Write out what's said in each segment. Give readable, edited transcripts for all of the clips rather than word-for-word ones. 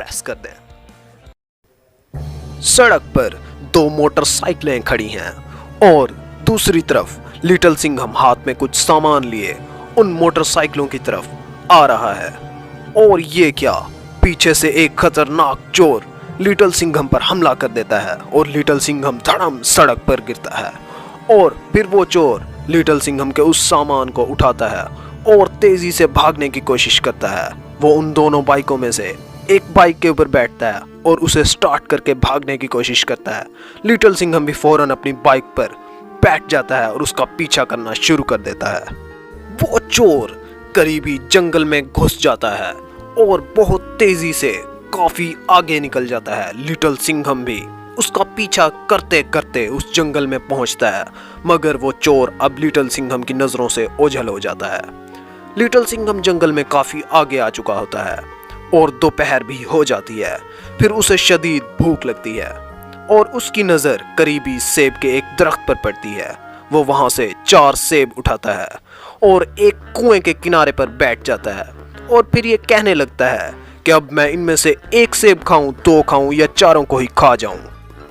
Press कर दें। सड़क पर दो मोटरसाइकिलें खड़ी हैं और दूसरी तरफ लिटिल सिंघम हाथ में कुछ सामान लिए उन मोटरसाइकिलों की तरफ आ रहा है। और ये क्या, पीछे से एक खतरनाक चोर लिटिल सिंघम पर हमला कर देता है और लिटिल सिंघम धड़म सड़क पर गिरता है। और फिर वो चोर लिटिल सिंघम के उस सामान को उठाता है और तेजी से भागने की कोशिश करता है। वो उन दोनों बाइकों में से एक बाइक के ऊपर बैठता है और उसे स्टार्ट करके भागने की कोशिश करता है। लिटिल सिंघम भी फौरन अपनी बाइक पर बैठ जाता है और उसका पीछा करना शुरू कर देता है। वो चोर करीबी जंगल में घुस जाता है और बहुत तेजी से काफी आगे निकल जाता है। लिटिल सिंघम भी उसका पीछा करते करते उस जंगल में पहुंचता है, मगर वो चोर अब लिटिल सिंघम की नजरों से ओझल हो जाता है। लिटिल सिंघम जंगल में काफी आगे आ चुका होता है और दोपहर भी हो जाती है। फिर उसे शदीद भूख लगती है और उसकी नजर करीबी सेब के एक दरख्त पर पड़ती है। वो वहां से 4 सेब उठाता है और एक कुएं के किनारे पर बैठ जाता है और फिर ये कहने लगता है कि अब मैं इनमें से एक सेब खाऊं, 2 खाऊं या चारों को ही खा जाऊं।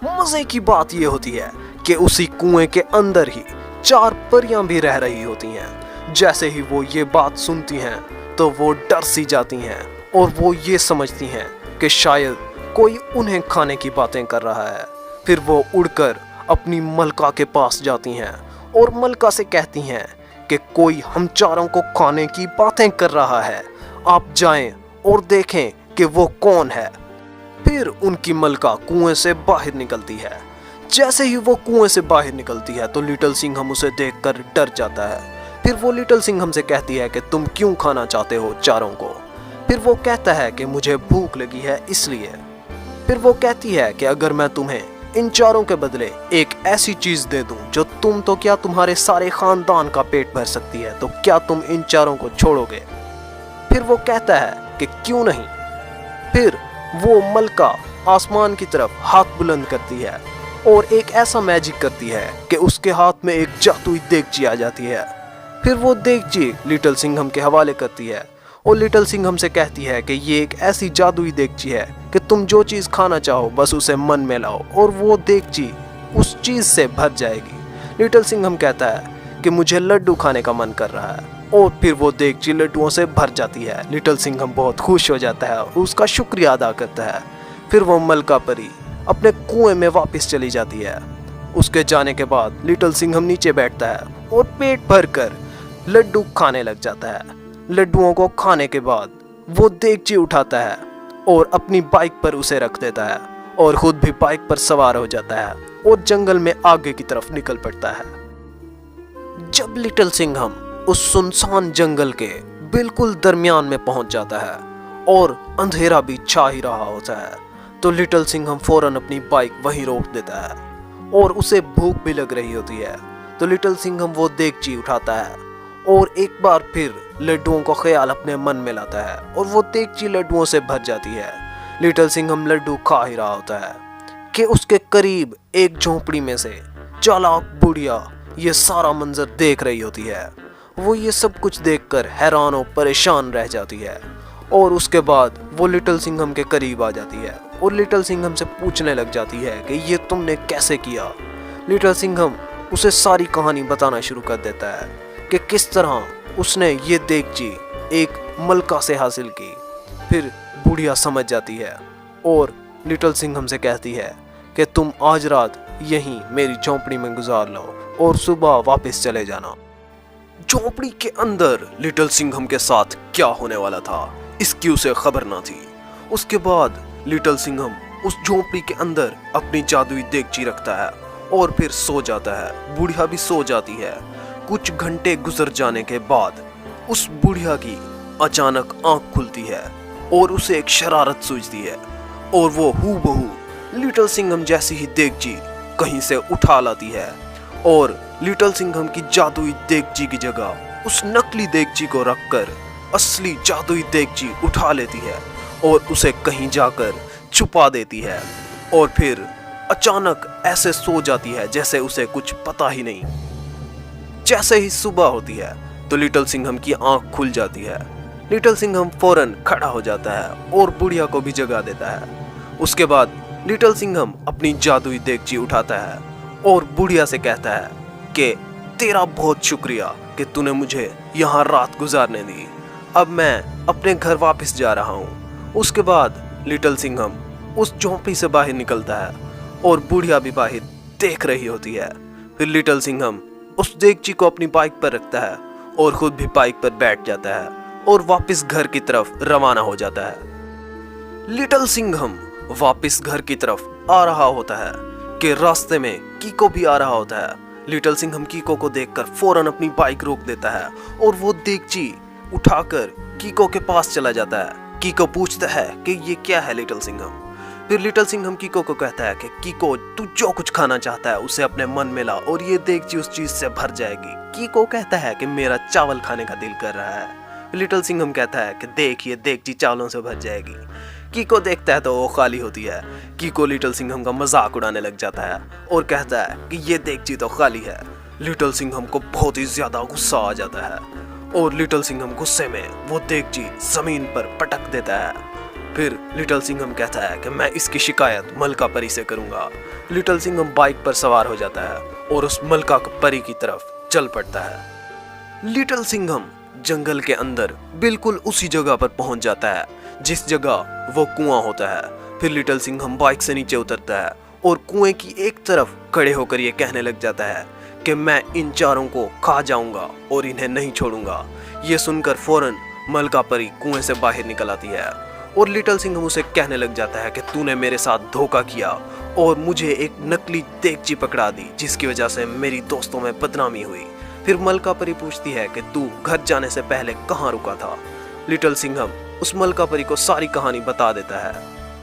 मजे की बात ये होती है कि उसी कुएं के अंदर ही 4 परियां भी रह रही होती हैं। जैसे ही वो ये बात सुनती हैं तो वो डर सी जाती हैं और वो ये समझती हैं कि शायद कोई उन्हें खाने की बातें कर रहा है। फिर वो उड़कर अपनी मलका के पास जाती हैं और मलका से कहती हैं कि कोई हम चारों को खाने की बातें कर रहा है, आप जाएं और देखें कि वो कौन है। फिर उनकी मलका कुएं से बाहर निकलती है। जैसे ही वो कुएं से बाहर निकलती है तो लिटिल सिंघम उसे देखकर डर जाता है। फिर वो लिटिल सिंघम से कहती है कि तुम क्यों खाना चाहते हो चारों को। फिर वो कहता है कि मुझे भूख लगी है इसलिए। फिर वो कहती है कि अगर मैं तुम्हें इन चारों के बदले एक ऐसी चीज दे दूं जो तुम तो क्या तुम्हारे सारे खानदान का पेट भर सकती है, तो क्या तुम इन चारों को छोड़ोगे। फिर वो कहता है कि क्यों नहीं। फिर वो मलका आसमान की तरफ हाथ बुलंद करती है और एक ऐसा मैजिक करती है कि उसके हाथ में एक जादुई देगची आ जाती है। फिर वो देगची लिटिल सिंघम के हवाले करती है और लिटिल सिंघम से कहती है कि ये एक ऐसी जादुई देगची है कि तुम जो चीज खाना चाहो बस उसे मन में लाओ और वो देगची उस चीज से भर जाएगी। लिटिल सिंघम कहता है कि मुझे लड्डू खाने का मन कर रहा है और फिर वो देगची लड्डुओं से भर जाती है। लिटिल सिंघम बहुत खुश हो जाता है और उसका शुक्रिया अदा करता है। फिर वो मलका परी अपने कुएं में वापस चली जाती है। उसके जाने के बाद लिटिल सिंघम नीचे बैठता है और पेट भरकर लड्डू खाने लग जाता है। लड्डुओं को खाने के बाद वो देगची उठाता है और अपनी बाइक पर उसे रख देता है और खुद भी बाइक पर सवार हो जाता है और जंगल में आगे की तरफ निकल पड़ता है। जब लिटिल सिंघम उस सुनसान जंगल के बिल्कुल दरमियान में पहुंच जाता है और अंधेरा भी छा ही रहा होता है तो लिटिल सिंघम फौरन अपनी बाइक वहीं रोक देता है और उसे भूख भी लग रही होती है। तो लिटिल सिंघम वो देगची उठाता है और एक बार फिर लड्डुओं का ख्याल अपने मन में लाता है और वो देगची लड्डुओं से भर जाती है। लिटिल सिंघम लड्डू खा ही रहा होता है कि उसके करीब एक झोंपड़ी में से चालाक बुढ़िया ये सारा मंजर देख रही होती है। वो ये सब कुछ देखकर हैरान और परेशान रह जाती है और उसके बाद वो लिटिल सिंघम के करीब आ जाती है और लिटिल सिंघम से पूछने लग जाती है कि ये तुमने कैसे किया। लिटिल सिंघम उसे सारी कहानी बताना शुरू कर देता है कि किस तरह उसने ये देगची एक मलका से हासिल की। फिर बुढ़िया समझ जाती है और लिटिल सिंघम से कहती है कि तुम आज रात यहीं मेरी झोंपड़ी में गुजार लो और सुबह वापस चले जाना। झोंपड़ी के अंदर लिटिल सिंघम के साथ क्या होने वाला था इसकी उसे खबर ना थी। उसके बाद लिटिल सिंघम उस झोंपड़ी के अंदर अपनी जादुई देगची रखता है और फिर सो जाता है। बुढ़िया भी सो जाती है। कुछ घंटे गुजर जाने के बाद उस बुढ़िया की अचानक आंख खुलती है और उसे एक शरारत सूझती है और वो हूबहू लिटिल सिंघम जैसी ही देगची कहीं से उठा लाती है और लिटिल सिंघम की जादुई देगची की जगह उस नकली देगची को रखकर असली जादुई देगची उठा लेती है और उसे कहीं जाकर छुपा देती है और फिर अचानक ऐसे सो जाती है जैसे उसे कुछ पता ही नहीं। जैसे ही सुबह होती है तो लिटिल सिंघम की आंख खुल जाती है लिटिल सिंघम फौरन खड़ा हो जाता है और बुढ़िया को भी जगा देता है। उसके बाद लिटिल सिंघम अपनी जादुई देगची उठाता है और बुढ़िया से कहता है कि तेरा बहुत शुक्रिया कि तूने मुझे यहाँ रात गुजारने दी। अब मैं अपने घर वापस जा रहा हूँ। उसके बाद लिटिल सिंघम उस झोंपड़ी से बाहर निकलता है और बुढ़िया भी बाहर देख रही होती है। फिर लिटिल सिंघम उस देगची को अपनी बाइक पर रखता है और खुद भी बाइक पर बैठ जाता है और वापस घर की तरफ रवाना हो जाता है। लिटिल सिंघम वापस घर की तरफ आ रहा होता है कि रास्ते में कीको भी आ रहा होता है। लिटिल सिंघम कीको को देखकर फौरन अपनी बाइक रोक देता है और वो देगची उठाकर कीको के पास चला जाता है। कीको पूछता है कि ये क्या है लिटिल सिंघम। फिर लिटिल सिंघम कीको को कहता है कि कीको तू जो कुछ खाना चाहता है उसे अपने मन में ला और ये देगची उस चीज से भर जाएगी। कीको कहता है कि मेरा चावल खाने का दिल कर रहा है। लिटिल सिंघम कहता है कि देख ये देगची चावलों से भर जाएगी। कीको देखता है तो वो खाली होती है। कीको लिटिल सिंघम का मजाक उड़ाने लग जाता है और कहता है कि ये देगची तो खाली है। लिटिल सिंघम को बहुत ही ज्यादा गुस्सा आ जाता है और लिटिल सिंघम गुस्से में वो देगची जमीन पर पटक देता है। फिर लिटिल सिंघम कहता है कि मैं इसकी शिकायत मलका परी से करूंगा। लिटिल सिंघम बाइक पर सवार हो जाता है और उस मलका परी की तरफ चल पड़ता है। लिटिल सिंघम जंगल के अंदर बिल्कुल उसी जगह पर पहुंच जाता है जिस जगह वो कुआं होता है। फिर लिटिल सिंघम बाइक से नीचे उतरता है और कुएं की एक तरफ खड़े होकर ये कहने लग जाता है कि मैं इन चारों को खा जाऊंगा और इन्हें नहीं छोड़ूंगा। ये सुनकर फौरन मलका परी कुएं से बाहर निकल आती है और लिटिल सिंघम उसे कहने लग जाता है कि तूने मेरे साथ धोखा किया और मुझे एक नकली देगची पकड़ा दी जिसकी वजह से मेरी दोस्तों में बदनामी हुई। फिर मलका परी पूछती है कि तू घर जाने से पहले कहाँ रुका था। लिटिल सिंघम उस मलका परी को सारी कहानी बता देता है।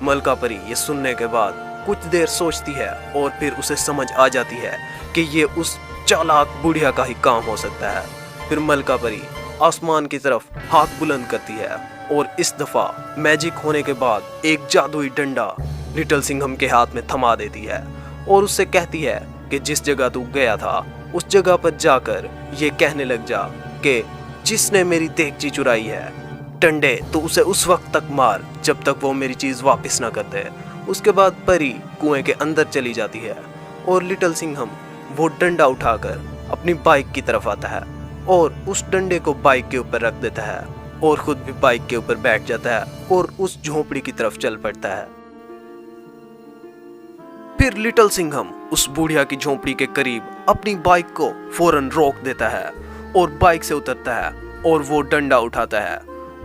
मलका परी ये सुनने के बाद कुछ देर सोचती है और फिर उसे समझ आ जाती है कि ये उस चालाक बुढ़िया का ही काम हो सकता है। फिर मलका परी आसमान की तरफ हाथ बुलंद करती है और इस दफा मैजिक होने के बाद एक जादुई डंडा लिटिल सिंघम के हाथ में थमा देती है और उससे कहती है कि जिस जगह तू गया था उस जगह पर जाकर ये कहने लग जा कि जिसने मेरी देगची चुराई है डंडे तो उसे उस वक्त तक मार जब तक वो मेरी चीज वापस ना कर दे। उसके बाद परी कुएं के अंदर चली जाती है और लिटिल सिंघम वो डंडा उठाकर अपनी बाइक की तरफ आता है और उस डंडे को बाइक के ऊपर रख देता है और खुद भी बाइक के ऊपर बैठ जाता है और उस झोंपड़ी की तरफ चल पड़ता है। फिर लिटिल सिंघम उस बुढ़िया की झोंपड़ी के करीब अपनी बाइक को फौरन रोक देता है और बाइक से उतरता है और वो डंडा उठाता है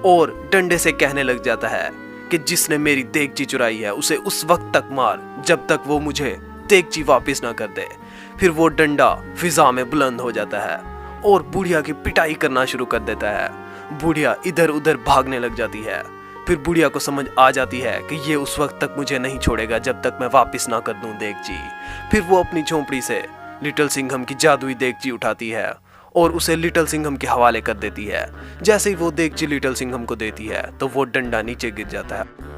और डंडे से कहने लग जाता है कि जिसने मेरी देगची चुराई है उसे उस वक्त तक मार जब तक वो मुझे देगची वापस ना कर दे। फिर वो डंडा फिजा में बुलंद हो जाता है और बुढ़िया की पिटाई करना शुरू कर देता है। बुढ़िया इधर उधर भागने लग जाती है। फिर बुढ़िया को समझ आ जाती है कि ये उस वक्त तक मुझे नहीं छोड़ेगा जब तक मैं वापस ना कर दूं देगची। फिर वो अपनी झोंपड़ी से लिटिल सिंघम की जादुई देगची उठाती है और उसे लिटिल सिंघम के हवाले कर देती है। जैसे ही वो देगची लिटिल सिंघम को देती है तो वो डंडा नीचे गिर जाता है